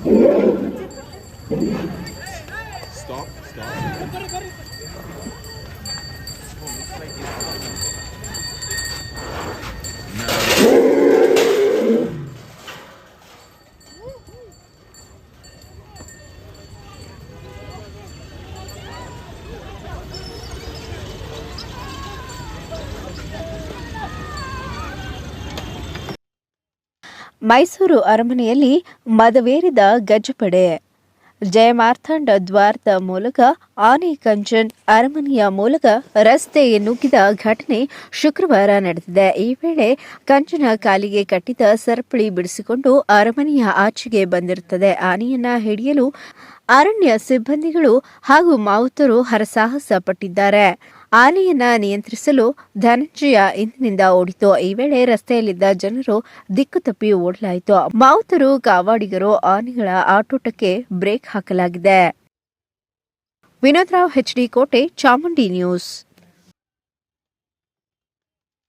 Stop. Mysuru ಅರಮನೆಯಲ್ಲಿ ಮದವೇರಿದ ಗಜಪಡೆ. ಜಯಮಾರ್ಥಂಡ ದ್ವಾರದ ಮೂಲಕ ಆನೆ ಕಂಚನ್ ಅರಮನೆಯ ಮೂಲಕ ರಸ್ತೆ ನುಗ್ಗಿದ ಘಟನೆ ಶುಕ್ರವಾರ ನಡೆದಿದೆ. ಈ ವೇಳೆ ಕಂಚನ ಕಾಲಿಗೆ ಕಟ್ಟಿದ ಸರಪಳಿ ಬಿಡಿಸಿಕೊಂಡು ಅರಮನೆಯ ಆಚೆಗೆ ಬಂದಿರುತ್ತದೆ. ಆನೆಯನ್ನ ಹಿಡಿಯಲು ಅರಣ್ಯ ಸಿಬ್ಬಂದಿಗಳು ಹಾಗೂ ಮಾವುತರು ಹರಸಾಹಸ ಪಟ್ಟಿದ್ದಾರೆ. ಆನೆಯನ್ನ ನಿಯಂತ್ರಿಸಲು ಧನಂಜಯ ಇಂದಿನಿಂದ ಓಡಿತು. ಈ ವೇಳೆ ರಸ್ತೆಯಲ್ಲಿದ್ದ ಜನರು ದಿಕ್ಕು ತಪ್ಪಿ ಓಡಲಾಯಿತು. ಮಾವುತರು, ಕಾವಾಡಿಗರು, ಆನೆಗಳ ಆಟೋಟಕ್ಕೆ ಬ್ರೇಕ್ ಹಾಕಲಾಗಿದೆ. ವಿನೋದ್ ರಾವ್, HD ಕೋಟೆ, ಚಾಮುಂಡಿ ನ್ಯೂಸ್.